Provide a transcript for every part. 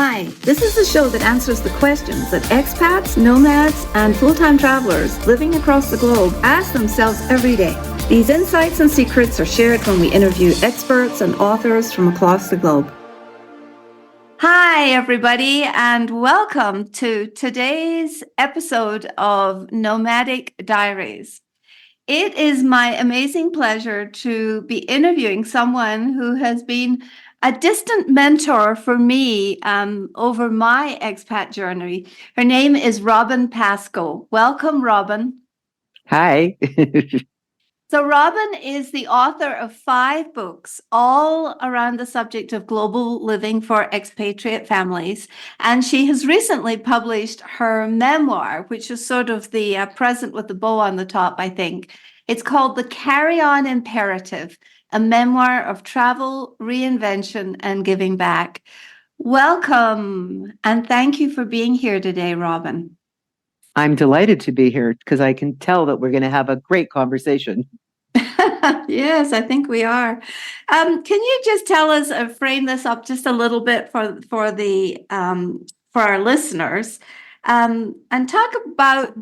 Hi, this is the show that answers the questions that expats, nomads, and full-time travelers living across the globe ask themselves every day. These insights and secrets are shared when we interview experts and authors from across the globe. Hi, everybody, and welcome to today's episode of Nomadic Diaries. It is my amazing pleasure to be interviewing someone who has been a distant mentor for me over my expat journey. Her name is Robin Pascoe. Welcome, Robin. Hi. So Robin is the author of 5 books, all around the subject of global living for expatriate families. And she has recently published her memoir, which is sort of the present with the bow on the top, I think. It's called The Carry-On Imperative, a memoir of travel, reinvention, and giving back. Welcome, and thank you for being here today, Robin. I'm delighted to be here because I can tell that we're going to have a great conversation. Yes, I think we are. Can you just tell us, frame this up just a little bit for our listeners, and talk about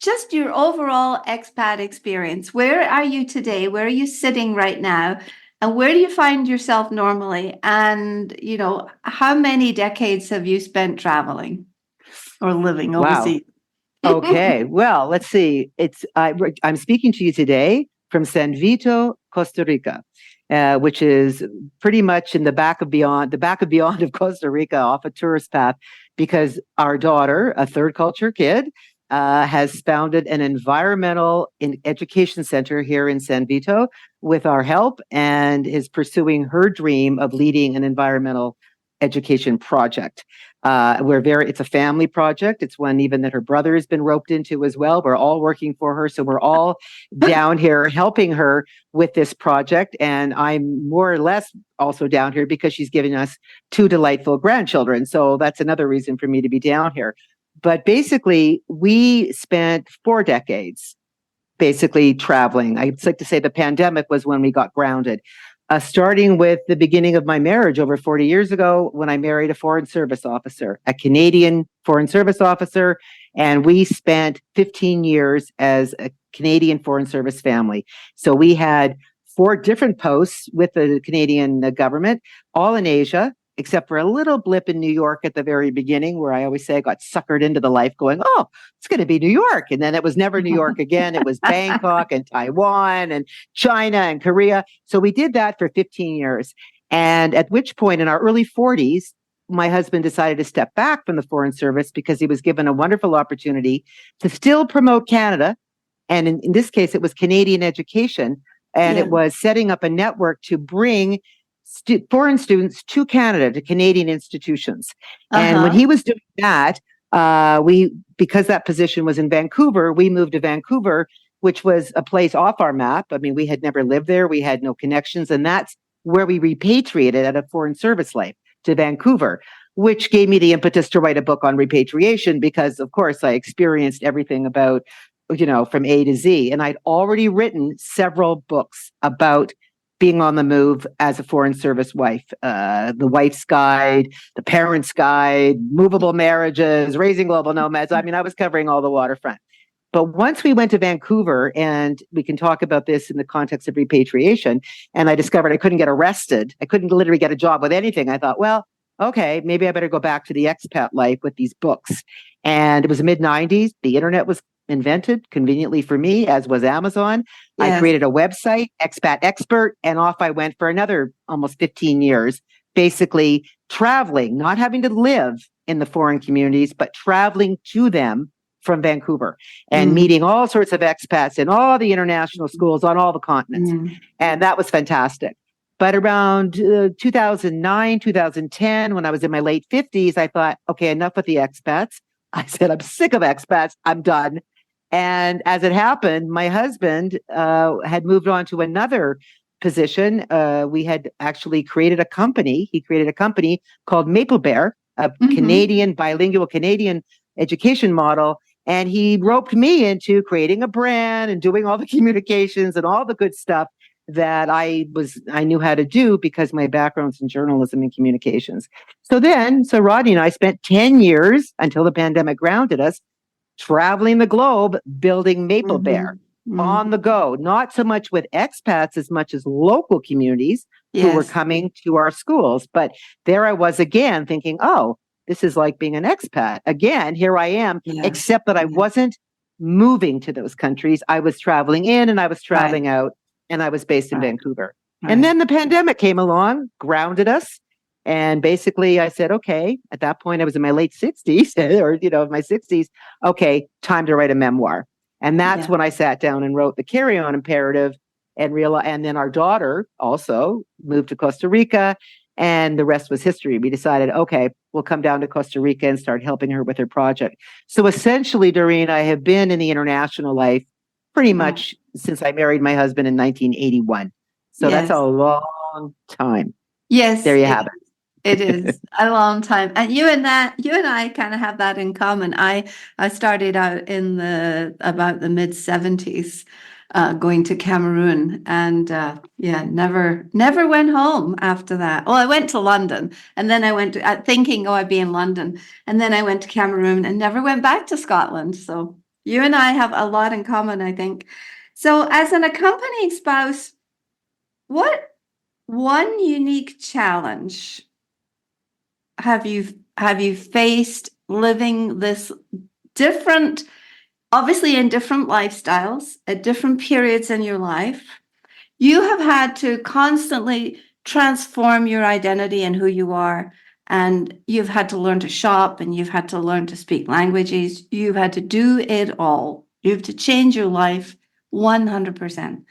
just your overall expat experience? Where are you today? Where are you sitting right now? And where do you find yourself normally? And, how many decades have you spent traveling or living overseas? Wow. Okay. Well, let's see. I'm speaking to you today from San Vito, Costa Rica, which is pretty much in the back of beyond of Costa Rica, off a tourist path, because our daughter, a third culture kid, has founded an environmental education center here in San Vito with our help, and is pursuing her dream of leading an environmental education project. It's a family project. It's one even that her brother has been roped into as well. We're all working for her. So we're all down here helping her with this project. And I'm more or less also down here because she's giving us 2 delightful grandchildren. So that's another reason for me to be down here. But basically, we spent 4 decades basically traveling. I'd like to say the pandemic was when we got grounded. Starting with the beginning of my marriage over 40 years ago, when I married a foreign service officer, a Canadian foreign service officer, and we spent 15 years as a Canadian foreign service family. So we had 4 different posts with the Canadian government, all in Asia, except for a little blip in New York at the very beginning, where I always say I got suckered into the life going, oh, it's going to be New York. And then it was never New York again. It was Bangkok and Taiwan and China and Korea. So we did that for 15 years. And at which point in our early 40s, my husband decided to step back from the Foreign Service because he was given a wonderful opportunity to still promote Canada. And in this case, it was Canadian education. And it was setting up a network to bring foreign students to Canada, to Canadian institutions. And when he was doing that, because that position was in Vancouver, we moved to Vancouver, which was a place off our map. I mean, we had never lived there. We had no connections. And that's where we repatriated out of foreign service life to Vancouver, which gave me the impetus to write a book on repatriation because, of course, I experienced everything about, from A to Z. And I'd already written several books about being on the move as a foreign service wife, the wife's guide, the parent's guide, movable marriages, raising global nomads. I mean, I was covering all the waterfront. But once we went to Vancouver, and we can talk about this in the context of repatriation, and I discovered I couldn't get arrested. I couldn't literally get a job with anything. I thought, well, okay, maybe I better go back to the expat life with these books. And it was the mid-90s. The internet was invented conveniently for me, as was Amazon. Yes. I created a website, Expat Expert, and off I went for another almost 15 years, basically traveling, not having to live in the foreign communities, but traveling to them from Vancouver and meeting all sorts of expats in all the international schools on all the continents. And that was fantastic. But around 2009, 2010, when I was in my late 50s, I thought, okay, enough with the expats. I said, I'm sick of expats. I'm done. And as it happened, my husband had moved on to another position. We had actually created a company. He created a company called Maple Bear, a Canadian, bilingual Canadian education model. And he roped me into creating a brand and doing all the communications and all the good stuff. that I knew how to do because my background's in journalism and communications. So Rodney and I spent 10 years until the pandemic grounded us, traveling the globe, building Maple Bear on the go, not so much with expats as much as local communities who were coming to our schools. But there I was again thinking, oh, this is like being an expat. Again, here I am, except that I wasn't moving to those countries. I was traveling in and I was traveling out, and I was based in Vancouver. And then the pandemic came along, grounded us. And basically I said, okay, at that point I was in my late 60s or, my 60s. Okay, time to write a memoir. And that's when I sat down and wrote The Carry-On Imperative and then our daughter also moved to Costa Rica, and the rest was history. We decided, okay, we'll come down to Costa Rica and start helping her with her project. So essentially, Doreen, I have been in the international life pretty much since I married my husband in 1981. So that's a long time. Yes. There you have it. It is a long time. And you and I kind of have that in common. I started out in about the mid 70s, going to Cameroon, and never went home after that. Well, I went to London, and then I went thinking, I'd be in London, and then I went to Cameroon and never went back to Scotland. So you and I have a lot in common, I think. So as an accompanying spouse, what one unique challenge have you faced living this different, obviously in different lifestyles at different periods in your life? You have had to constantly transform your identity and who you are, and you've had to learn to shop, and you've had to learn to speak languages. You've had to do it all. You have to change your life 100%.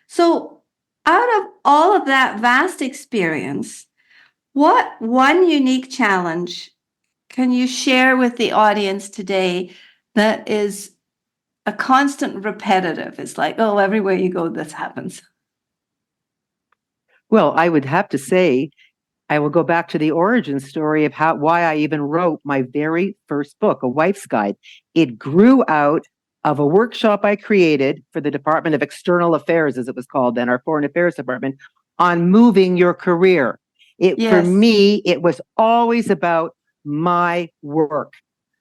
So out of all of that vast experience, what one unique challenge can you share with the audience today that is a constant repetitive? It's like, oh, everywhere you go, this happens. Well, I would have to say, I will go back to the origin story of why I even wrote my very first book, A Wife's Guide. It grew out of a workshop I created for the Department of External Affairs, as it was called then, our Foreign Affairs Department, on moving your career. For me, it was always about my work.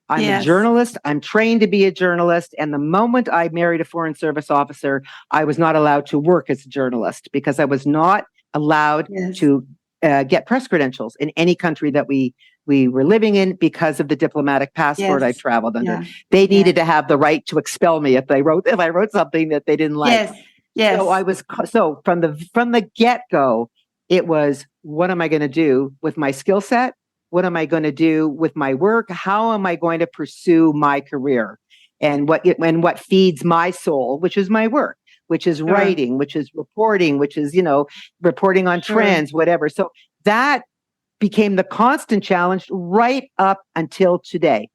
I'm a journalist. I'm trained to be a journalist. And the moment I married a Foreign Service officer, I was not allowed to work as a journalist because I was not allowed to get press credentials in any country that we were living in because of the diplomatic passport I traveled under. They needed to have the right to expel me if I wrote something that they didn't like. So from the get-go, it was, what am I going to do with my skill set? What am I going to do with my work? How am I going to pursue my career? And what feeds my soul, which is my work, which is writing, which is reporting, which is, reporting on trends, whatever. So that became the constant challenge right up until today.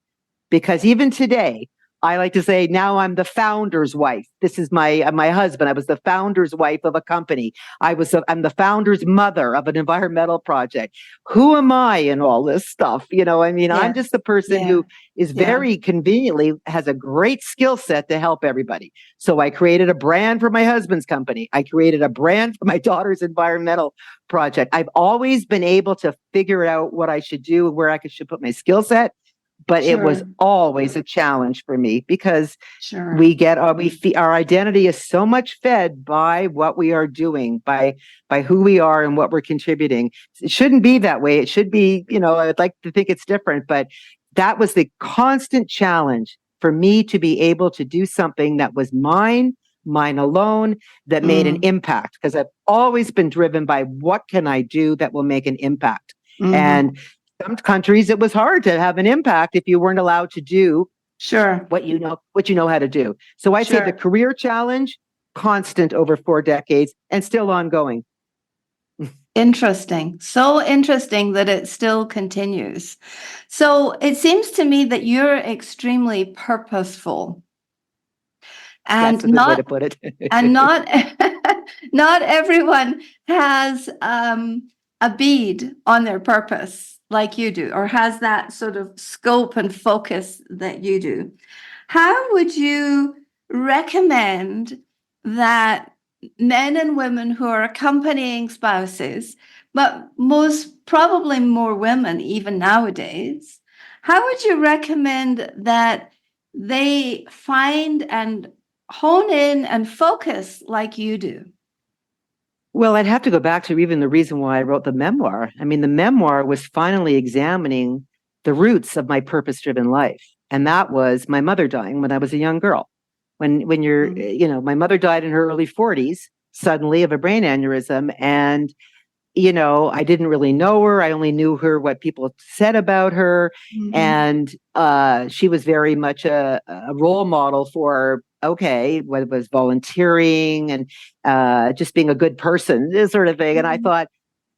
Because even today, I like to say now I'm the founder's wife. This is my husband. I was the founder's wife of a company. I'm the founder's mother of an environmental project. Who am I in all this stuff? I'm just the person who is very conveniently has a great skill set to help everybody. So I created a brand for my husband's company. I created a brand for my daughter's environmental project. I've always been able to figure out what I should do and where I should put my skill set. But it was always a challenge for me because our identity is so much fed by what we are doing, by who we are and what we're contributing. It shouldn't be that way. It should be, I'd like to think it's different, but that was the constant challenge for me to be able to do something that was mine alone, that made an impact, because I've always been driven by what can I do that will make an impact. And some countries, it was hard to have an impact if you weren't allowed to do what you know how to do. So I'd say the career challenge, constant over 4 decades and still ongoing. Interesting. So interesting that it still continues. So it seems to me that you're extremely purposeful. And that's a good way to put it. And not everyone has a bead on their purpose like you do, or has that sort of scope and focus that you do. How would you recommend that men and women who are accompanying spouses, but most probably more women even nowadays, how would you recommend that they find and hone in and focus like you do? Well, I'd have to go back to even the reason why I wrote the memoir. I mean, the memoir was finally examining the roots of my purpose-driven life. And that was my mother dying when I was a young girl. When you're, my mother died in her early 40s, suddenly of a brain aneurysm. And, I didn't really know her. I only knew her, what people said about her. And she was very much a role model for, what was volunteering and just being a good person, this sort of thing. And I thought,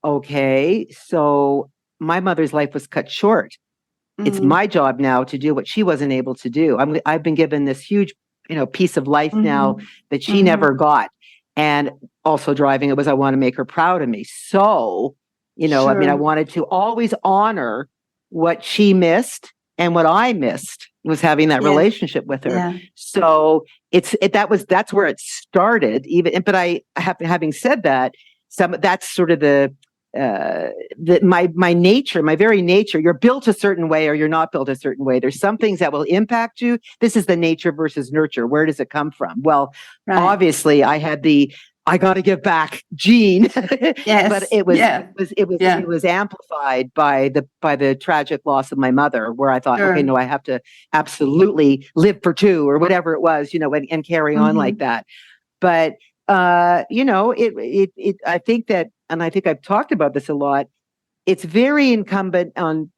okay, so my mother's life was cut short. It's my job now to do what she wasn't able to do. I've been given this huge, piece of life now that she never got. And also driving it was, I want to make her proud of me. So, I wanted to always honor what she missed, and what I missed was having that relationship with her. Yeah. So that's where it started. Having said that, that's sort of my nature, my very nature. You're built a certain way or you're not built a certain way. There's some things that will impact you. This is the nature versus nurture. Where does it come from? Well, obviously I had I got to give back gene, but it was amplified by the tragic loss of my mother, where I thought, okay, no, I have to absolutely live for two or whatever it was, and carry on like that. But I think that, and I think I've talked about this a lot, it's very incumbent on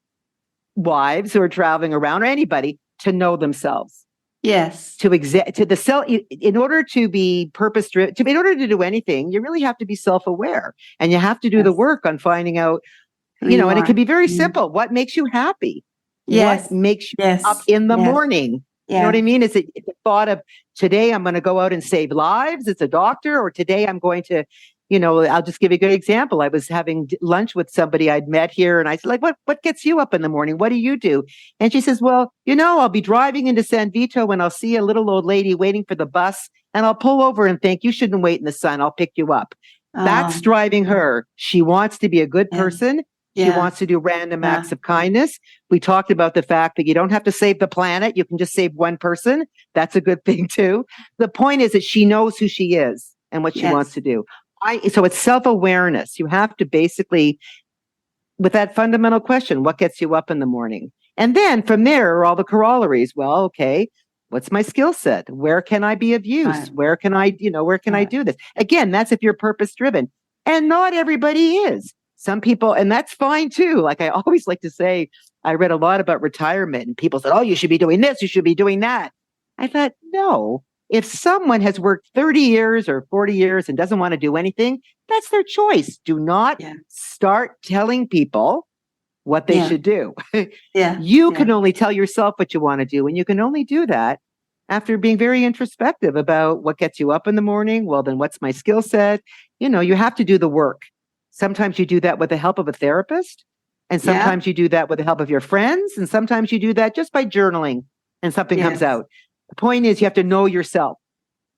wives who are traveling around, or anybody, to know themselves. Yes. In order to be purpose-driven, in order to do anything, you really have to be self-aware, and you have to do the work on finding out, and it can be very simple. What makes you happy? Yes. What makes you up in the morning? You know what I mean? Is it the thought of, today I'm going to go out and save lives as a doctor, or today I'm going to, I'll just give you a good example. I was having lunch with somebody I'd met here, and I said, what gets you up in the morning? What do you do? And she says, well, I'll be driving into San Vito and I'll see a little old lady waiting for the bus, and I'll pull over and think, you shouldn't wait in the sun. I'll pick you up. That's driving her. She wants to be a good person. She wants to do random acts of kindness. We talked about the fact that you don't have to save the planet. You can just save one person. That's a good thing too. The point is that she knows who she is and what she wants to do. So it's self-awareness. You have to basically, with that fundamental question, what gets you up in the morning? And then from there are all the corollaries. Well, okay, what's my skill set? Where can I be of use? Right. Where can I do this? Again, that's if you're purpose-driven. And not everybody is. Some people, and that's fine too. Like I always like to say, I read a lot about retirement, and people said, oh, you should be doing this, you should be doing that. I thought, no. If someone has worked 30 years or 40 years and doesn't want to do anything, that's their choice. Do not start telling people what they should do. You can only tell yourself what you want to do. And you can only do that after being very introspective about what gets you up in the morning. Well, then what's my skill set? You have to do the work. Sometimes you do that with the help of a therapist. And sometimes you do that with the help of your friends. And sometimes you do that just by journaling and something comes out. The point is, you have to know yourself.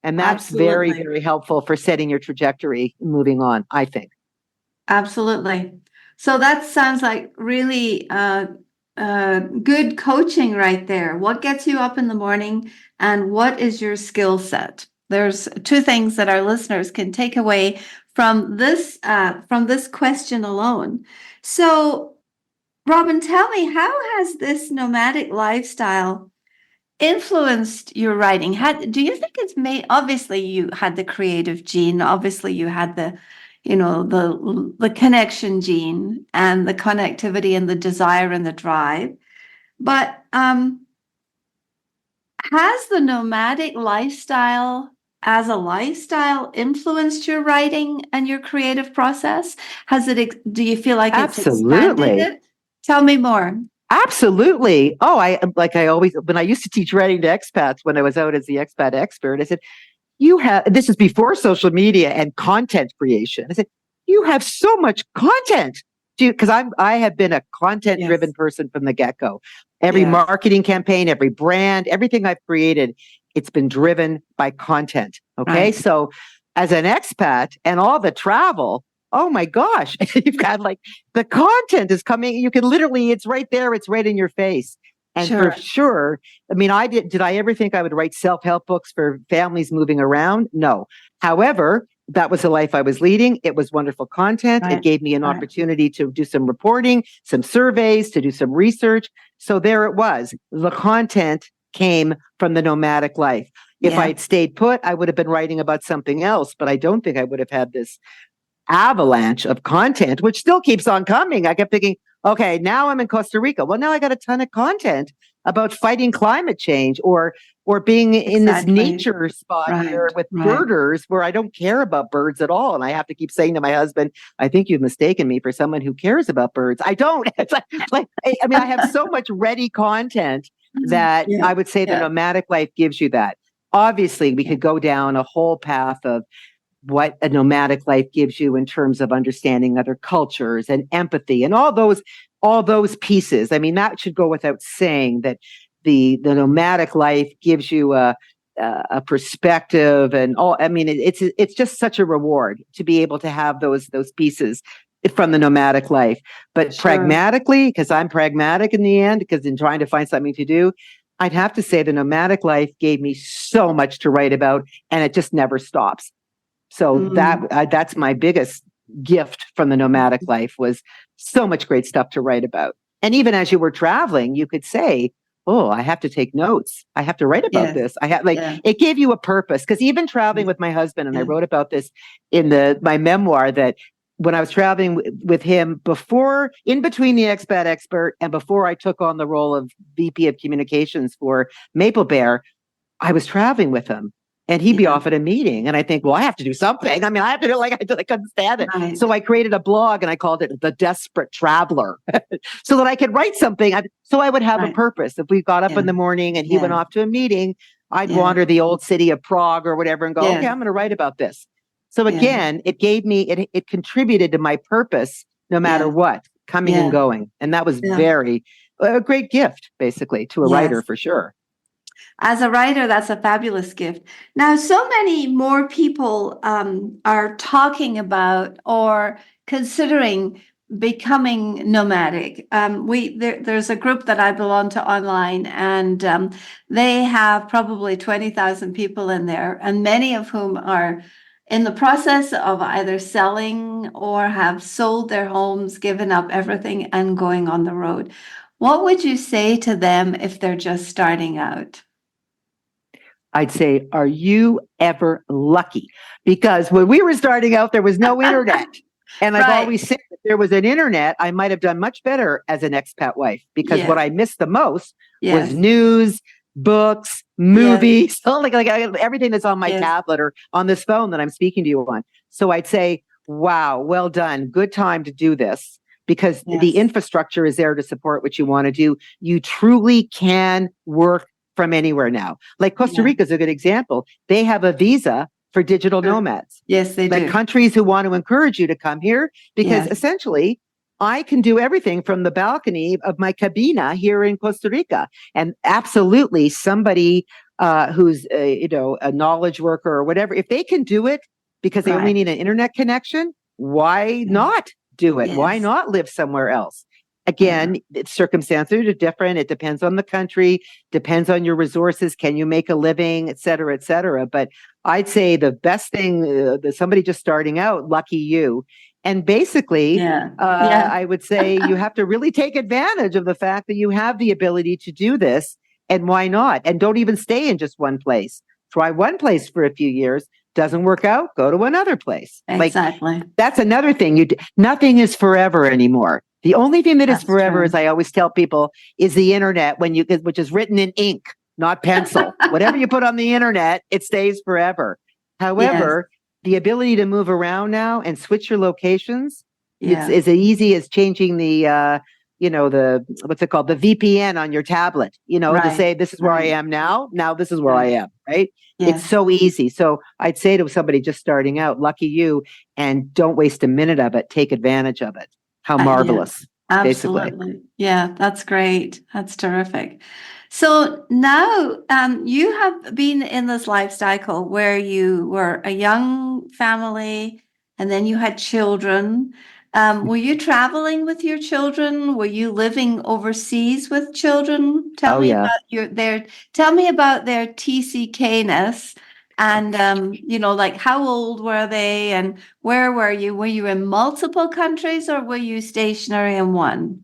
And that's very, very helpful for setting your trajectory and moving on, I think. Absolutely. So that sounds like really good coaching right there. What gets you up in the morning, and what is your skill set? There's two things that our listeners can take away from this question alone. So, Robin, tell me, how has this nomadic lifestyle influenced your writing? Do you think it's made? Obviously, you had the creative gene. Obviously, you had the connection gene and the connectivity and the desire and the drive. But has the nomadic lifestyle as a lifestyle influenced your writing and your creative process? Do you feel like it's expanded it? Tell me more. Absolutely. Oh, when I used to teach writing to expats, when I was out as the expat expert, I said, this is before social media and content creation. I said, you have so much content. Because I have been a content-driven person from the get-go. Every marketing campaign, every brand, everything I've created, it's been driven by content. Okay. Right. So as an expat and all the travel, oh my gosh, you've got like the content is coming. You can literally, it's right there. It's right in your face. And for sure, I mean, did I ever think I would write self-help books for families moving around? No. However, that was the life I was leading. It was wonderful content. It gave me an opportunity to do some reporting, some surveys, to do some research. So there it was. The content came from the nomadic life. If I'd stayed put, I would have been writing about something else, but I don't think I would have had this avalanche of content, which still keeps on coming. I kept thinking, okay, now I'm in Costa Rica. Well, now I got a ton of content about fighting climate change or being in this nature spot here with birders where I don't care about birds at all. And I have to keep saying to my husband, I think you've mistaken me for someone who cares about birds. I don't. It's like I mean, I have so much ready content that I would say the nomadic life gives you that. Obviously, we could go down a whole path of what a nomadic life gives you in terms of understanding other cultures and empathy and all those pieces. I mean, that should go without saying that the nomadic life gives you a perspective and all. I mean, it's just such a reward to be able to have those pieces from the nomadic life. But pragmatically, because I'm pragmatic in the end, because in trying to find something to do, I'd have to say the nomadic life gave me so much to write about, and it just never stops. So that's my biggest gift from the nomadic life, was so much great stuff to write about. And even as you were traveling, you could say, oh, I have to take notes. I have to write about this. I have it gave you a purpose, because even traveling with my husband, and I wrote about this in my memoir, that when I was traveling with him in between the Expat Expert and before I took on the role of VP of Communications for Maple Bear, I was traveling with him. And he'd be off at a meeting. And I think, well, I have to do something. I mean, I have to do I couldn't stand it. Right. So I created a blog and I called it The Desperate Traveler so that I could write something. So I would have a purpose. If we got up in the morning and he went off to a meeting, I'd wander the old city of Prague or whatever and go, okay, I'm going to write about this. So again, it gave me, it contributed to my purpose no matter what, coming and going. And that was a great gift, basically, to a writer for sure. As a writer, that's a fabulous gift. Now, so many more people are talking about or considering becoming nomadic. There's a group that I belong to online, and they have probably 20,000 people in there, and many of whom are in the process of either selling or have sold their homes, given up everything, and going on the road. What would you say to them if they're just starting out? I'd say, are you ever lucky? Because when we were starting out, there was no internet. And I've always said, if there was an internet, I might have done much better as an expat wife, because what I missed the most was news, books, movies, like everything that's on my tablet or on this phone that I'm speaking to you on. So I'd say, wow, well done. Good time to do this, because the infrastructure is there to support what you want to do. You truly can work from anywhere now. Like Costa Rica is a good example. They have a visa for digital nomads. Yes, they do. Like countries who want to encourage you to come here, because essentially I can do everything from the balcony of my cabina here in Costa Rica. And absolutely somebody who's a knowledge worker or whatever, if they can do it because they only need an internet connection, why not do it? Why not live somewhere else? Again, circumstances are different. It depends on the country, depends on your resources. Can you make a living, et cetera, et cetera. But I'd say the best thing, somebody just starting out, lucky you. And basically, I would say you have to really take advantage of the fact that you have the ability to do this. And why not? And don't even stay in just one place. Try one place for a few years. Doesn't work out, go to another place. Exactly. Like, that's another thing. Nothing is forever anymore. The only thing that is forever, as I always tell people, is the internet, which is written in ink, not pencil. Whatever you put on the internet, it stays forever. However, the ability to move around now and switch your locations is as easy as changing the what's it called? The VPN on your tablet, to say, this is where I am now. Now this is where I am, right? It's so easy. So I'd say to somebody just starting out, lucky you, and don't waste a minute of it. Take advantage of it. How marvelous. basically. Absolutely. Yeah, that's great. That's terrific. So now you have been in this life cycle where you were a young family and then you had children. Were you traveling with your children? Were you living overseas with children? Oh yeah. Tell me about their TCK-ness and like how old were they and where were you? Were you in multiple countries or were you stationary in one?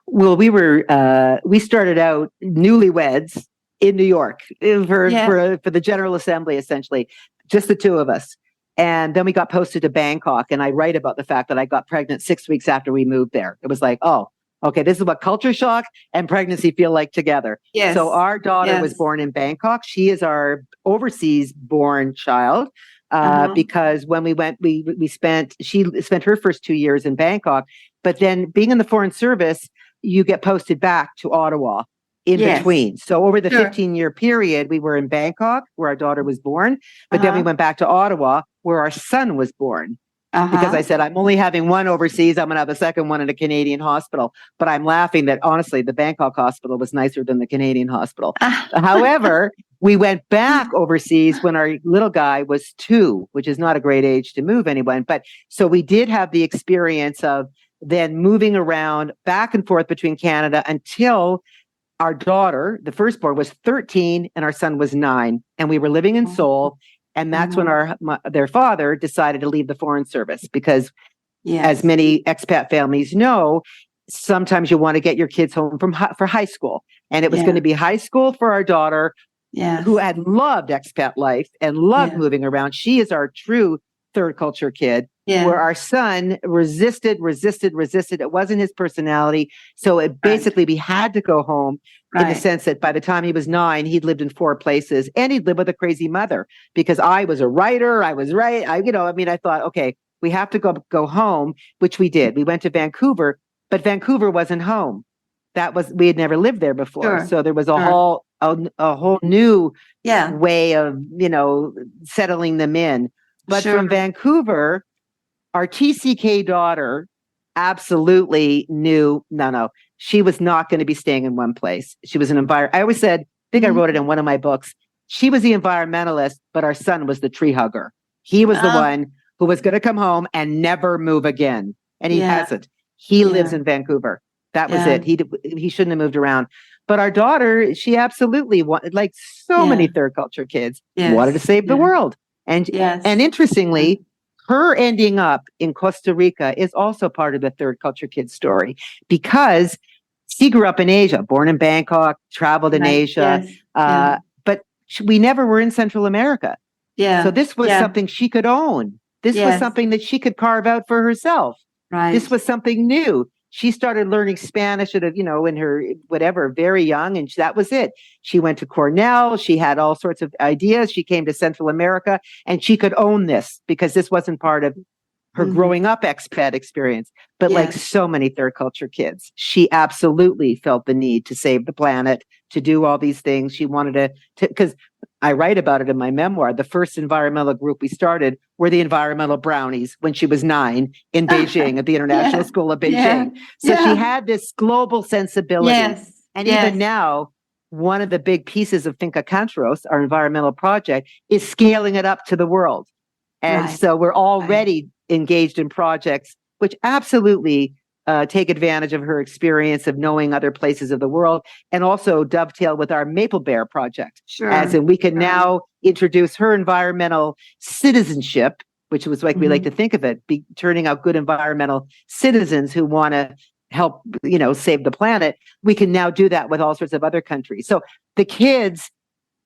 Well, we started out newlyweds in New York Yeah. for the General Assembly, essentially, just the two of us. And then we got posted to Bangkok, and I write about the fact that I got pregnant 6 weeks after we moved there. It was like, oh, okay, this is what culture shock and pregnancy feel like together. Yes. So our daughter was Yes. born in Bangkok. She is our overseas born child. Uh-huh. Because when we went, she spent her first 2 years in Bangkok, but then being in the Foreign Service, you get posted back to Ottawa in Yes. between. So over the Sure. 15-year period, we were in Bangkok where our daughter was born, but then we Uh-huh. went back to Ottawa where our son was born. Because I Uh-huh. said, I'm only having one overseas. I'm going to have a second one in a Canadian hospital. But I'm laughing that honestly, the Bangkok hospital was nicer than the Canadian hospital. However, we went back overseas when our little guy was 2, which is not a great age to move anyone. But so we did have the experience of then moving around back and forth between Canada until our daughter, the firstborn, was 13 and our son was 9. And we were living in Seoul. And that's when their father decided to leave the Foreign Service because, as many expat families know, sometimes you want to get your kids home for high school. And it was going to be high school for our daughter, who had loved expat life and loved moving around. She is our true third culture kid. Where our son resisted. It wasn't his personality. So it basically, we had to go home in the sense that by the time he was 9, he'd lived in 4 places and he'd lived with a crazy mother because I was a writer. I thought, okay, we have to go home, which we did. We went to Vancouver, but Vancouver wasn't home. We had never lived there before. Sure. So there was a whole new Yeah. way of, settling them in. But Sure. from Vancouver, our TCK daughter absolutely knew, no, she was not going to be staying in one place. She was I always said, I think I wrote it in one of my books. She was the environmentalist, but our son was the tree hugger. He was the one who was going to come home and never move again. And he hasn't. He lives in Vancouver. That was it. He shouldn't have moved around. But our daughter, she absolutely wanted, like so many third culture kids, wanted to save the world. And interestingly, her ending up in Costa Rica is also part of the third culture kid story because she grew up in Asia, born in Bangkok, traveled in Asia, but we never were in Central America. Yeah. So this was something she could own. This was something that she could carve out for herself. Right. This was something new. She started learning Spanish at in her very young, and that was it. She went to Cornell. She had all sorts of ideas. She came to Central America, and she could own this because this wasn't part of her growing up expat experience. But like so many third culture kids, she absolutely felt the need to save the planet, to do all these things. She wanted to because I write about it in my memoir. The first environmental group we started were the environmental brownies when she was 9 in Beijing at the International School of Beijing. So she had this global sensibility. And even now, one of the big pieces of Finca Cantros, our environmental project, is scaling it up to the world. And so we're already engaged in projects which absolutely take advantage of her experience of knowing other places of the world and also dovetail with our Maple Bear project. Sure. As in we can now introduce her environmental citizenship, which was like we like to think of it, turning out good environmental citizens who want to help, save the planet. We can now do that with all sorts of other countries. So the kids,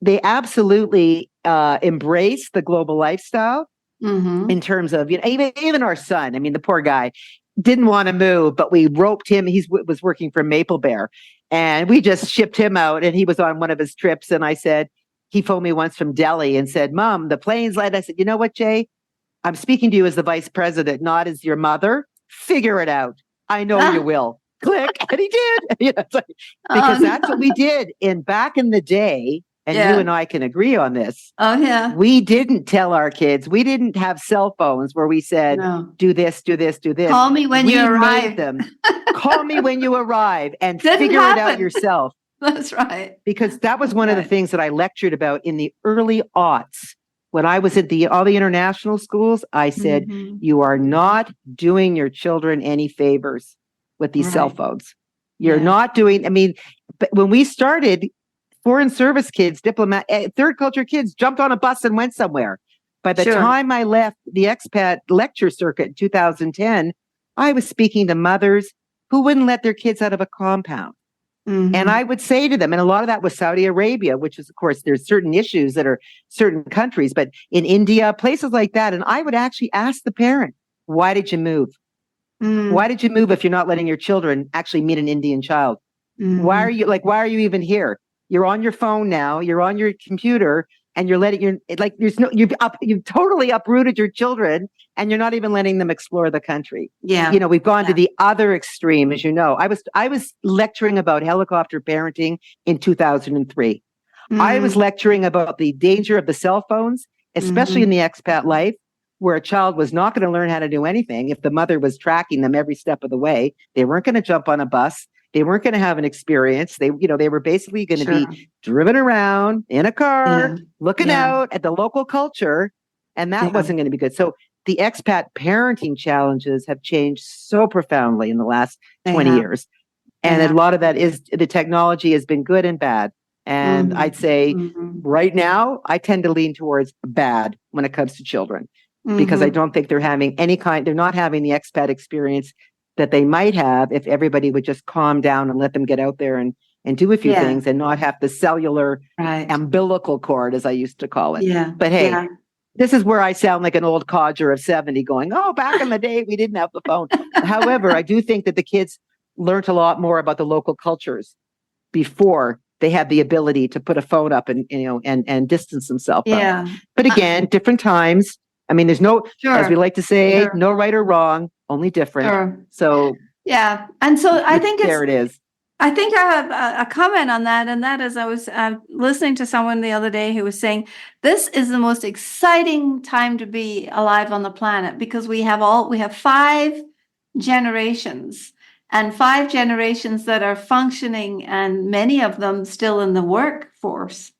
they absolutely embrace the global lifestyle in terms of, even our son. I mean, the poor guy didn't want to move, but we roped him. He was working for Maple Bear and we just shipped him out and he was on one of his trips. And I said, he phoned me once from Delhi and said, Mom, the plane's late. I said, you know what, Jay? I'm speaking to you as the vice president, not as your mother. Figure it out. I know you will. Click. And he did. Because that's what we did back in the day. and you and I can agree on this. Oh, yeah. We didn't tell our kids. We didn't have cell phones where we said, do this, do this, do this. Call me when you arrive. Call me when you arrive and Didn't figure happen. it out yourself. That's right. Because that was one of the things that I lectured about in the early aughts. When I was at all the international schools, I said, you are not doing your children any favors with these cell phones. You're not doing, I mean, but when we started, foreign service kids, third culture kids jumped on a bus and went somewhere. By the time I left the expat lecture circuit in 2010, I was speaking to mothers who wouldn't let their kids out of a compound. And I would say to them, and a lot of that was Saudi Arabia, which is, of course, there's certain issues that are certain countries, but in India, places like that. And I would actually ask the parent, why did you move? Why did you move if you're not letting your children actually meet an Indian child? Why are you even here? You're on your phone now, you're on your computer, and you've totally uprooted your children, and you're not even letting them explore the country. Yeah. You know, we've gone to the other extreme, as you know. I was lecturing about helicopter parenting in 2003. I was lecturing about the danger of the cell phones, especially in the expat life, where a child was not going to learn how to do anything if the mother was tracking them every step of the way. They weren't going to jump on a bus. They weren't going to have an experience. They were basically going to be driven around in a car, looking out at the local culture. And that wasn't going to be good. So the expat parenting challenges have changed so profoundly in the last 20 years. And a lot of that is the technology has been good and bad. And I'd say right now, I tend to lean towards bad when it comes to children, because I don't think they're not having the expat experience that they might have if everybody would just calm down and let them get out there and do a few things and not have the cellular umbilical cord, as I used to call it. Yeah. But hey, this is where I sound like an old codger of 70 going, oh, back in the day, we didn't have the phone. However, I do think that the kids learned a lot more about the local cultures before they had the ability to put a phone up and distance themselves. But again, different times. I mean, there's no, as we like to say, no right or wrong, only different. So and so I think there it is. I think I have a comment on that, and that is I was listening to someone the other day who was saying this is the most exciting time to be alive on the planet, because we have 5 generations, and 5 generations that are functioning, and many of them still in the workforce.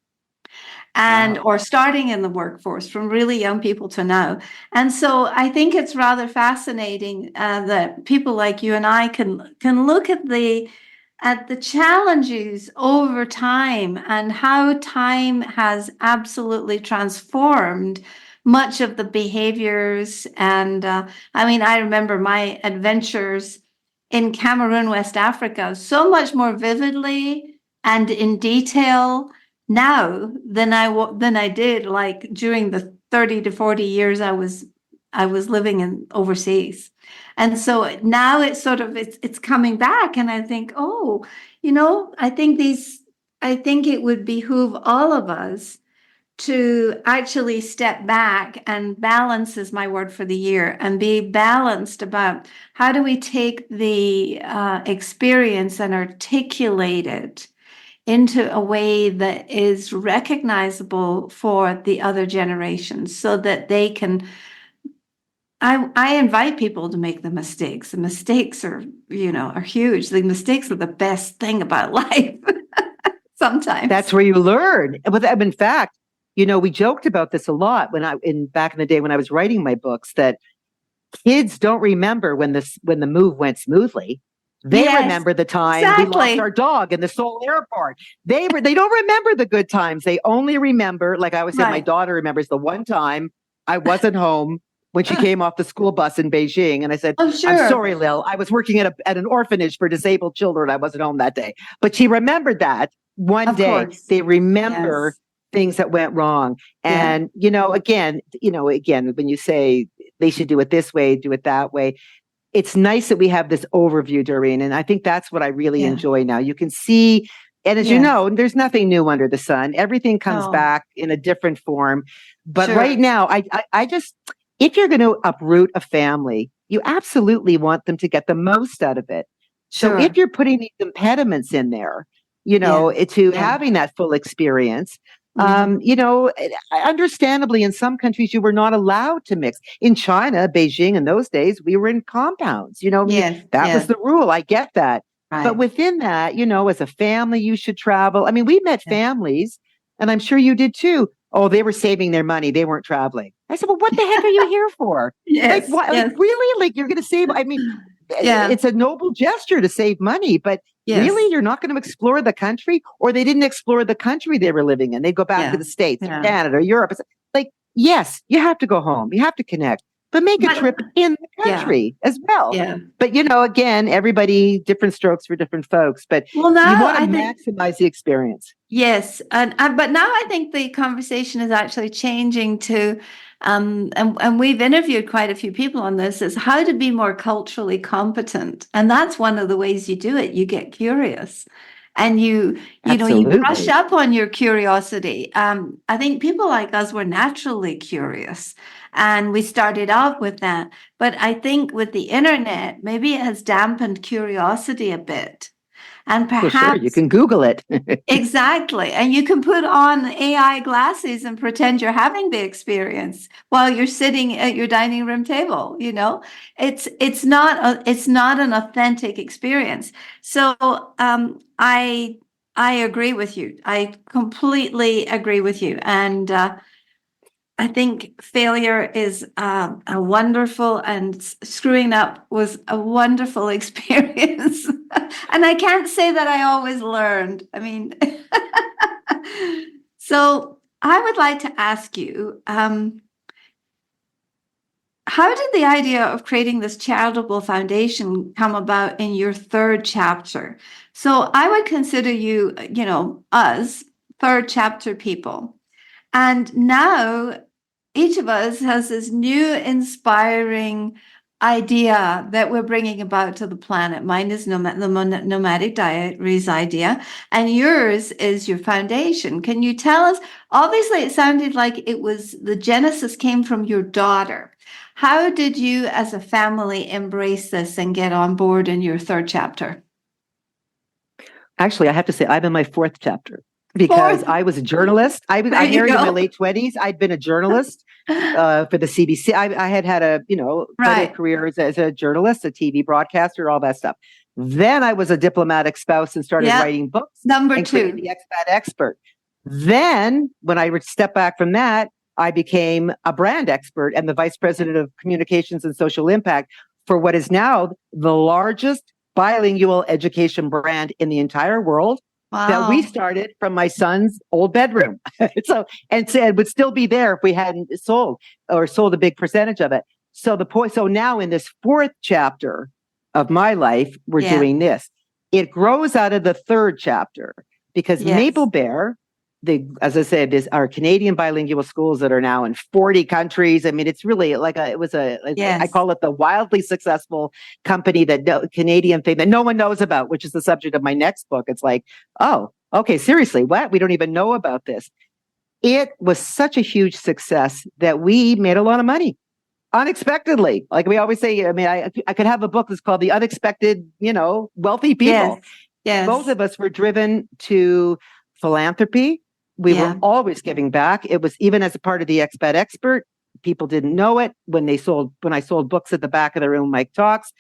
Or starting in the workforce, from really young people to now. And so I think it's rather fascinating that people like you and I can look at the challenges over time, and how time has absolutely transformed much of the behaviors. And I remember my adventures in Cameroon, West Africa, so much more vividly and in detail now than I did like during the 30 to 40 years I was living overseas. And so now it's sort of it's coming back, and I think, I think it would behoove all of us to actually step back and balance is my word for the year, and be balanced about how do we take the experience and articulate it into a way that is recognizable for the other generations, so that they can. I invite people to make the mistakes. The mistakes are huge. The mistakes are the best thing about life. Sometimes that's where you learn. But in fact, we joked about this a lot back in the day when I was writing my books, that kids don't remember when the move went smoothly. They remember the time we lost our dog in the Seoul airport. They don't remember the good times. They only remember, like I always say, my daughter remembers the one time I wasn't home when she came off the school bus in Beijing. And I said, I'm sorry, Lil, I was working at an orphanage for disabled children. I wasn't home that day. But she remembered that one day. They remember things that went wrong. And, again, when you say they should do it this way, do it that way, it's nice that we have this overview, Doreen. And I think that's what I really enjoy now. You can see, and as you know, there's nothing new under the sun. Everything comes back in a different form. But right now, I just, if you're going to uproot a family, you absolutely want them to get the most out of it. So if you're putting these impediments in there, to having that full experience. Understandably, in some countries, you were not allowed to mix. In China, Beijing, in those days, we were in compounds. That was the rule. I get that. Right. But within that, as a family, you should travel. I mean, we met families, and I'm sure you did too. Oh, they were saving their money. They weren't traveling. I said, well, what the heck are you here for? Yes, Like, what? yes. Like, really? Like, you're going to save? I mean, it's a noble gesture to save money, but really, you're not going to explore the country? Or they didn't explore the country they were living in. They go back to the States, or Canada, or Europe. It's like, yes, you have to go home. You have to connect, but make a trip in the country as well. Yeah. But, again, everybody, different strokes for different folks, but you want to maximize the experience. Yes. But now I think the conversation is actually changing to, and we've interviewed quite a few people on this, is how to be more culturally competent. And that's one of the ways you do it. You get curious and you brush up on your curiosity. I think people like us were naturally curious and we started off with that. But I think with the internet, maybe it has dampened curiosity a bit. And perhaps you can Google it. Exactly. And you can put on AI glasses and pretend you're having the experience while you're sitting at your dining room table. It's not an authentic experience. So I agree with you. I completely agree with you. And I think failure is a wonderful, and screwing up was a wonderful experience. And I can't say that I always learned. I mean, so I would like to ask you, how did the idea of creating this charitable foundation come about in your third chapter? So I would consider you, us third chapter people. And now each of us has this new inspiring idea that we're bringing about to the planet. Mine is the Nomadic Diaries idea, and yours is your foundation. Can you tell us? Obviously, it sounded like the genesis came from your daughter. How did you as a family embrace this and get on board in your third chapter? Actually, I have to say, I'm in my fourth chapter. Because I was a journalist. I married in my late 20s. I'd been a journalist for the CBC. I had a, quite a career as a journalist, a TV broadcaster, all that stuff. Then I was a diplomatic spouse and started writing books. Number two. The expat expert. Then when I stepped back from that, I became a brand expert and the vice president of communications and social impact for what is now the largest bilingual education brand in the entire world. Wow. That we started from my son's old bedroom. And would still be there if we hadn't sold a big percentage of it. So now in this fourth chapter of my life, we're doing this. It grows out of the third chapter because Maple Bear, as I said, are Canadian bilingual schools that are now in 40 countries. I mean, it's really I call it the wildly successful company Canadian thing that no one knows about, which is the subject of my next book. It's like, oh, okay, seriously, what? We don't even know about this. It was such a huge success that we made a lot of money unexpectedly. Like we always say, I mean, I could have a book that's called The Unexpected, Wealthy People. Yes. Both of us were driven to philanthropy. We were always giving back. It was even as a part of the Expat Expert. People didn't know it when I sold books at the back of the room, Mike Talks.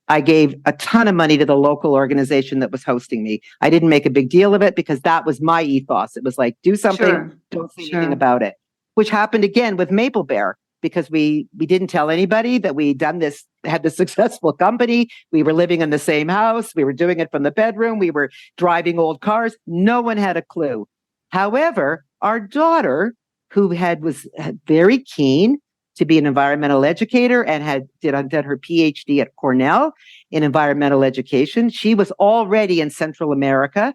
I gave a ton of money to the local organization that was hosting me. I didn't make a big deal of it because that was my ethos. It was like, do something, don't say anything about it, which happened again with Maple Bear because we didn't tell anybody that we'd done this, had this successful company. We were living in the same house. We were doing it from the bedroom. We were driving old cars. No one had a clue. However, our daughter, who was very keen to be an environmental educator and did her PhD at Cornell in environmental education, she was already in Central America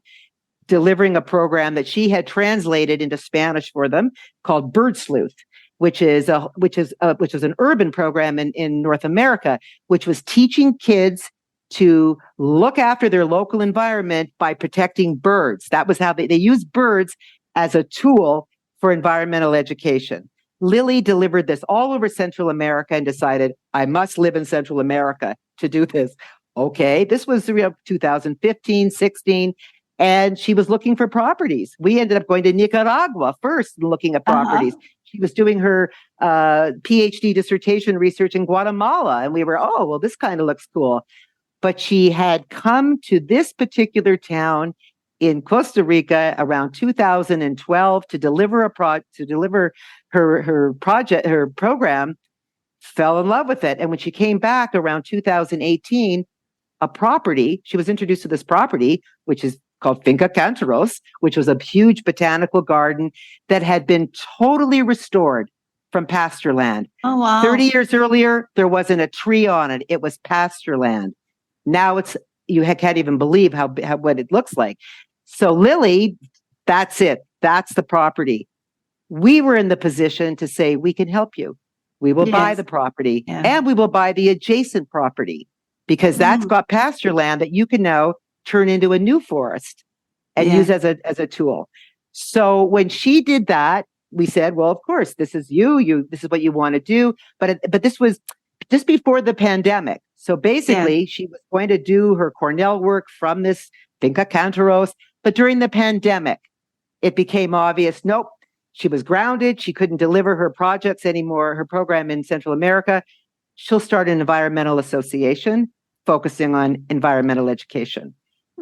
delivering a program that she had translated into Spanish for them called Bird Sleuth, which is an urban program in North America, which was teaching kids to look after their local environment by protecting birds. That was how they used birds as a tool for environmental education. Lily delivered this all over Central America and decided, I must live in Central America to do this. Okay, this was 2015, 16. and she was looking for properties. We ended up going to Nicaragua first and looking at properties. She was doing her PhD dissertation research in Guatemala, and we were, oh, well, this kind of looks cool. But she had come to this particular town in Costa Rica around 2012 to deliver her program, fell in love with it. And when she came back around 2018, she was introduced to this property, which is called Finca Cantaros, which was a huge botanical garden that had been totally restored from pasture land. Oh, wow. 30 years earlier, there wasn't a tree on it. It was pasture land. Now you can't even believe how what it looks like. So Lily, that's it. That's the property. We were in the position to say, we can help you. We will buy the property and we will buy the adjacent property because that's got pasture land that you can now turn into a new forest and use as a tool. So when she did that, we said, well, of course, this is this is what you want to do. But this was just before the pandemic. So basically she was going to do her Cornell work from this Finca Cantaros. But during the pandemic, it became obvious, nope, she was grounded. She couldn't deliver her projects anymore, her program in Central America. She'll start an environmental association focusing on environmental education.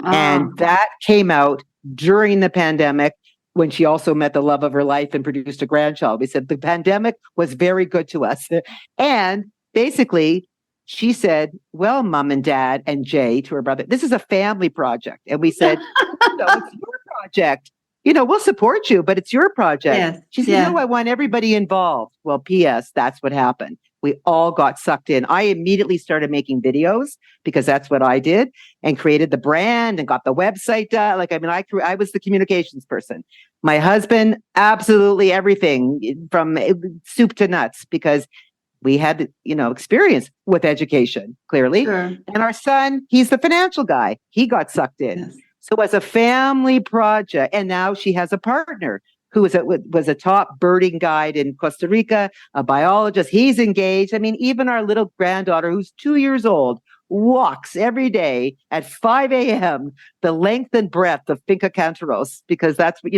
And that came out during the pandemic when she also met the love of her life and produced a grandchild. We said the pandemic was very good to us. And basically, she said, well, Mom and Dad and Jay, to her brother, this is a family project. And we said, no, it's your project. We'll support you, but it's your project. Yes. She said, no, I want everybody involved. Well, P.S., that's what happened. We all got sucked in. I immediately started making videos because that's what I did and created the brand and got the website done. I was the communications person. My husband, absolutely everything from soup to nuts because we had, experience with education, clearly. Sure. And our son, he's the financial guy. He got sucked in. Yes. So as a family project, and now she has a partner who was a top birding guide in Costa Rica, a biologist. He's engaged. Even our little granddaughter, who's 2 years old, walks every day at 5 a.m. the length and breadth of Finca Cantaros because that's what,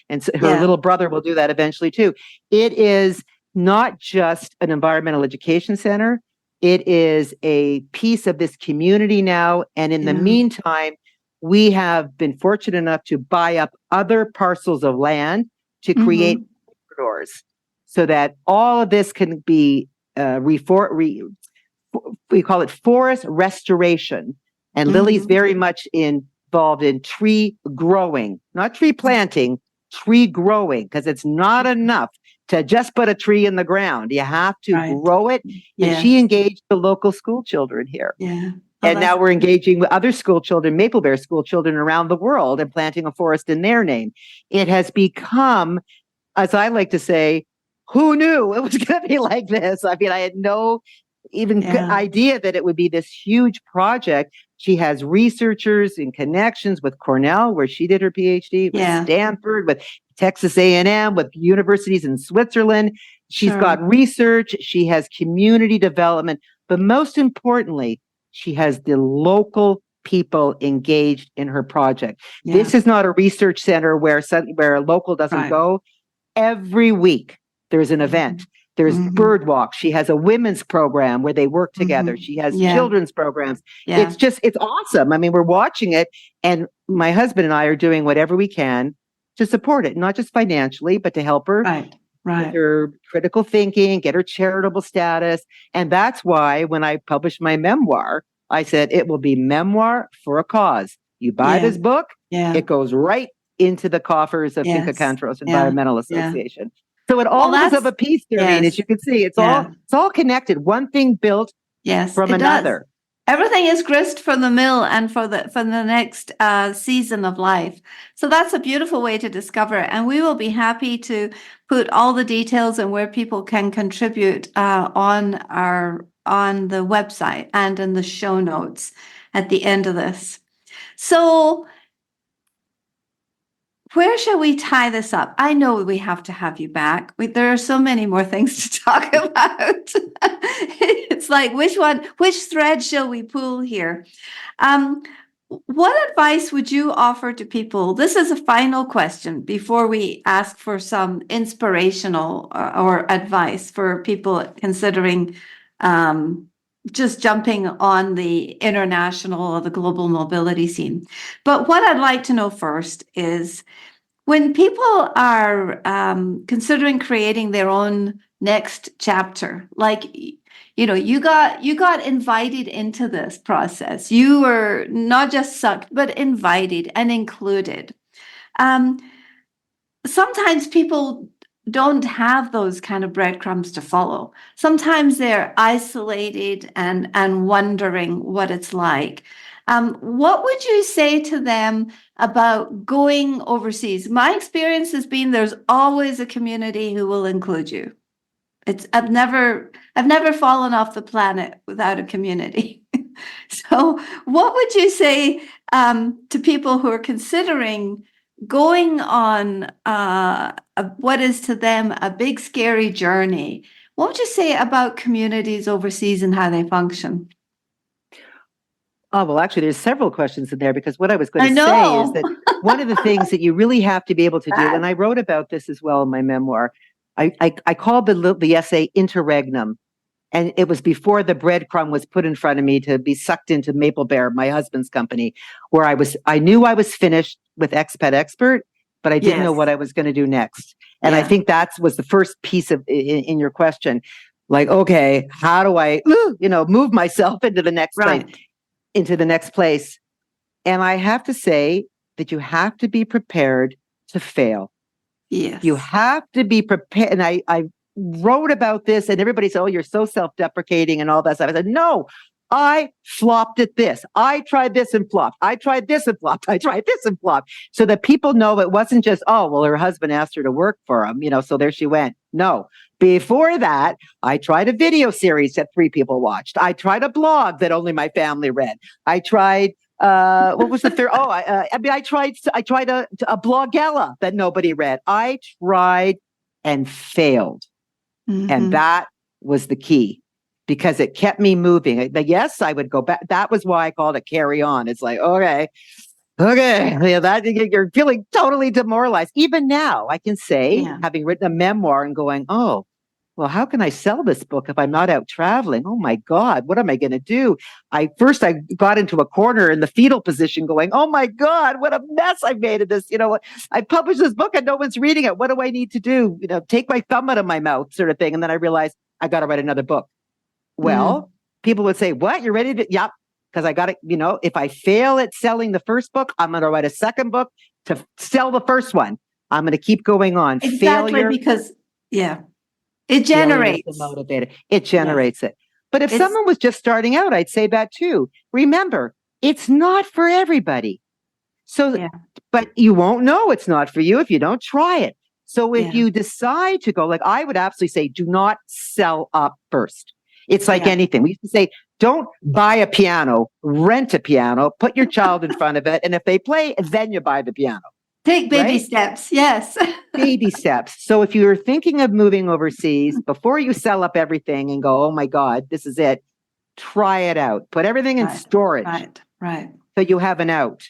and her little brother will do that eventually too. It is not just an environmental education center. It is a piece of this community now. And in the meantime, we have been fortunate enough to buy up other parcels of land to create corridors so that all of this can be we call it forest restoration. And Lily's very much involved in tree growing, not tree planting, tree growing, because it's not enough to just put a tree in the ground. You have to grow it. And she engaged the local school children here. Yeah. And now we're engaging with other school children, Maple Bear school children around the world and planting a forest in their name. It has become, as I like to say, who knew it was going to be like this? I had no idea that it would be this huge project. She has researchers and connections with Cornell, where she did her PhD, with Stanford, with Texas A&M, with universities in Switzerland. She's got research. She has community development. But most importantly, she has the local people engaged in her project. Yeah. This is not a research center where a local doesn't go. Every week there's an event. There's bird walk. She has a women's program where they work together. She has children's programs. Yeah. It's awesome. We're watching it, and my husband and I are doing whatever we can to support it, not just financially, but to help her. With her critical thinking, get her charitable status. And that's why when I published my memoir, I said it will be memoir for a cause. You buy this book, it goes right into the coffers of Finca Cantaros Environmental Association. So it all is of a piece, Doreen, as you can see. It's all connected. One thing built from another. Everything is grist for the mill and for the next season of life. So that's a beautiful way to discover it. And we will be happy to put all the details and where people can contribute on the website and in the show notes at the end of this. So where shall we tie this up? I know we have to have you back. There are so many more things to talk about. It's like, which thread shall we pull here? What advice would you offer to people? This is a final question before we ask for some inspirational or advice for people considering just jumping on the international or the global mobility scene. But what I'd like to know first is when people are considering creating their own next chapter, like you got invited into this process. You were not just sucked, but invited and included. Um, Sometimes people don't have those kind of breadcrumbs to follow. Sometimes they're isolated and wondering what it's like. What would you say to them about going overseas? My experience has been there's always a community who will include you. I've never fallen off the planet without a community. So, what would you say to people who are considering going on what is to them a big, scary journey? What would you say about communities overseas and how they function? Oh, well, actually, there's several questions in there because what I was going I to say is know. that one of the things that you really have to be able to do, and I wrote about this as well in my memoir, I called the essay Interregnum. And it was before the breadcrumb was put in front of me to be sucked into Maple Bear, my husband's company, where I knew I was finished with Expat Expert, but I didn't know Yes. what I was going to do next. And I Yeah. think that was the first piece of in your question. Like, okay, how do I, move myself into the next place, Right. into the next place? And I have to say that you have to be prepared to fail. Yes. You have to be prepared. And I wrote about this and everybody said, oh, you're so self-deprecating and all that stuff. I said, no, I flopped at this. I tried this and flopped. I tried this and flopped. I tried this and flopped. So that people know it wasn't just, oh, well, her husband asked her to work for him, so there she went. No. Before that, I tried a video series that 3 people watched. I tried a blog that only my family read. I tried what was the third? Oh, I tried a blogella that nobody read. I tried and failed. Mm-hmm. And that was the key because it kept me moving. Yes, I would go back. That was why I called it carry on. It's like, okay. Yeah, that you're feeling totally demoralized. Even now, I can say, having written a memoir and going, oh, well, how can I sell this book if I'm not out traveling? Oh my God, what am I going to do? I got into a corner in the fetal position going, oh my God, what a mess I've made of this. I published this book and no one's reading it. What do I need to do? Take my thumb out of my mouth sort of thing. And then I realized I got to write another book. Well, people would say, what? You're ready to? Yep. Because I got it. If I fail at selling the first book, I'm going to write a second book to sell the first one. I'm going to keep going on. Exactly. Failure, Because, it generates. It generates it. But if someone was just starting out, I'd say that too. Remember, it's not for everybody. So, but you won't know it's not for you if you don't try it. So if you decide to go, like I would absolutely say, do not sell up first. It's like anything. We used to say, don't buy a piano, rent a piano, put your child in front of it. And if they play, then you buy the piano. Take baby steps. Yes. Baby steps. So if you're thinking of moving overseas, before you sell up everything and go, oh my God, this is it, try it out. Put everything in storage. Right. So you have an out.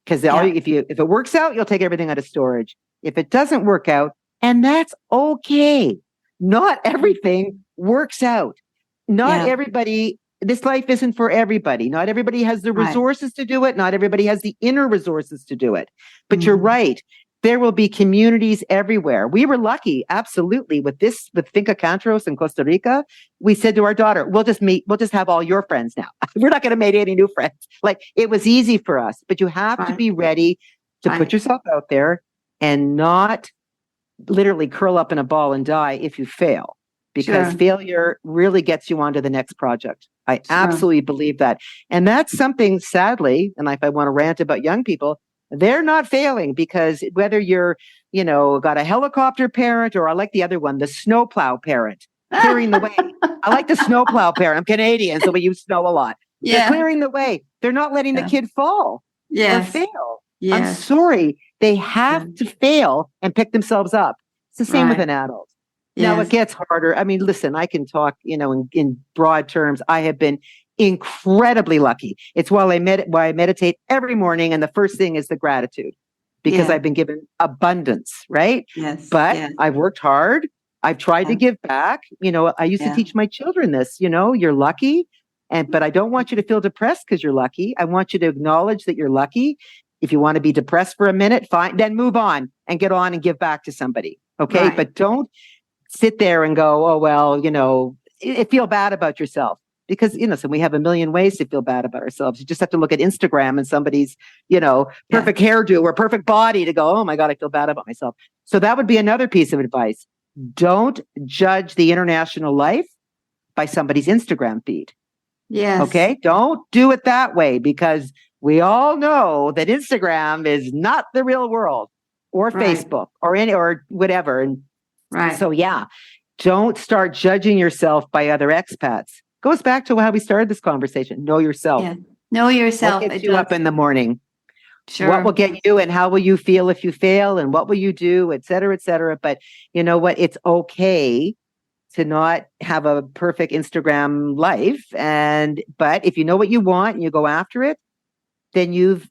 Because if it works out, you'll take everything out of storage. If it doesn't work out, and that's okay. Not everything works out. Not everybody, this life isn't for everybody. Not everybody has the resources to do it. Not everybody has the inner resources to do it. But you're right. There will be communities everywhere. We were lucky, absolutely, with Finca Cantros in Costa Rica. We said to our daughter, we'll just have all your friends now. We're not going to make any new friends. Like, it was easy for us, but you have to be ready to put yourself out there and not literally curl up in a ball and die if you fail. Because failure really gets you onto the next project. I absolutely believe that. And that's something, sadly, and if I want to rant about young people, they're not failing because whether you're, got a helicopter parent or I like the other one, the snowplow parent, clearing the way. I like the snowplow parent. I'm Canadian, so we use snow a lot. They're clearing the way. They're not letting the kid fall or fail. I'm sorry. They have to fail and pick themselves up. It's the same with an adult. Now it gets harder. I mean, listen, I can talk, in broad terms. I have been incredibly lucky. It's why I meditate every morning. And the first thing is the gratitude, because I've been given abundance, right? Yes. But I've worked hard. I've tried to give back. I used to teach my children this, you're lucky. But I don't want you to feel depressed because you're lucky. I want you to acknowledge that you're lucky. If you want to be depressed for a minute, fine, then move on and get on and give back to somebody. Okay. Right. But don't sit there and go, oh, well, feel bad about yourself. Because, so we have a million ways to feel bad about ourselves. You just have to look at Instagram and somebody's, perfect hairdo or perfect body to go, oh my God, I feel bad about myself. So that would be another piece of advice. Don't judge the international life by somebody's Instagram feed. Yes. Okay. Don't do it that way, because we all know that Instagram is not the real world, or Facebook or whatever. And so, don't start judging yourself by other expats. Goes back to how we started this conversation. Know yourself. Yeah. Know yourself. What gets you up in the morning? Sure. What will get you, and how will you feel if you fail, and what will you do, et cetera, et cetera. But you know what? It's okay to not have a perfect Instagram life. But if you know what you want and you go after it, then you've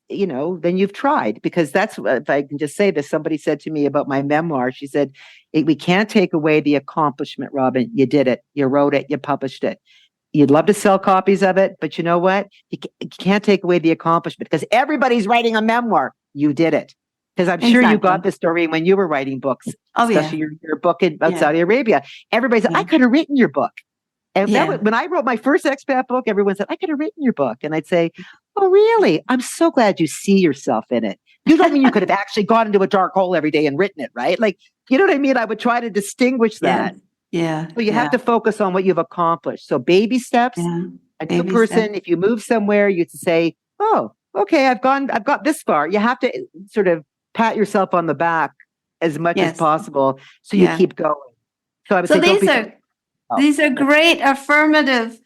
tried. Because that's, if I can just say this, somebody said to me about my memoir, she said, we can't take away the accomplishment, Robin. You did it. You wrote it. You published it. You'd love to sell copies of it, but you know what? You can't take away the accomplishment, because everybody's writing a memoir. You did it. Because I'm sure you got this, Doreen, when you were writing books, especially your book about Saudi Arabia. Everybody said, I could have written your book. And when I wrote my first expat book, everyone said, I could have written your book. And I'd say, oh, really? I'm so glad you see yourself in it. You don't mean you could have actually gone into a dark hole every day and written it, right? Like, you know what I mean? I would try to distinguish that. Yeah. So you have to focus on what you've accomplished. So baby steps. A new person, if you move somewhere, you say, oh, okay, I've got this far. You have to sort of pat yourself on the back as much as possible, so you keep going. So I would say, these are great affirmative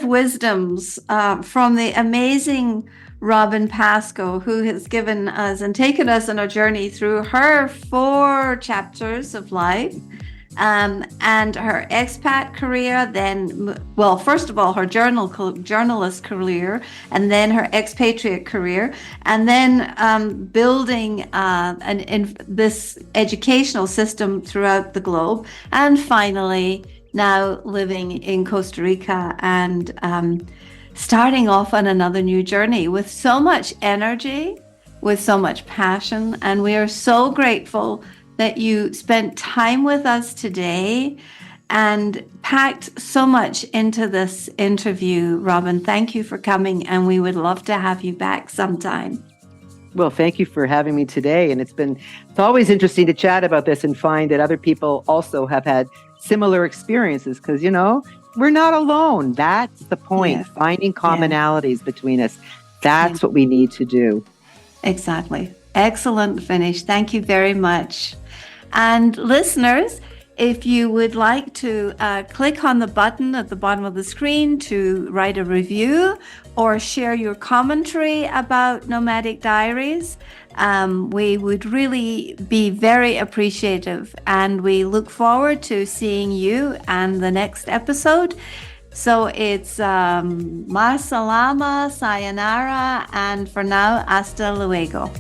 wisdoms from the amazing Robin Pascoe, who has given us and taken us on a journey through her 4 chapters of life. And her expat career, then, first of all, her journalist career, and then her expatriate career, and then building this educational system throughout the globe, and finally now living in Costa Rica and starting off on another new journey with so much energy, with so much passion. And we are so grateful that you spent time with us today and packed so much into this interview. Robin, thank you for coming, and we would love to have you back sometime. Well, thank you for having me today. And it's always interesting to chat about this and find that other people also have had similar experiences, because, we're not alone. That's the point, finding commonalities between us. That's what we need to do. Exactly. Excellent finish. Thank you very much. And listeners, if you would like to click on the button at the bottom of the screen to write a review or share your commentary about Nomadic Diaries, we would really be very appreciative, and we look forward to seeing you and the next episode. So it's ma salama, sayonara, and for now, hasta luego.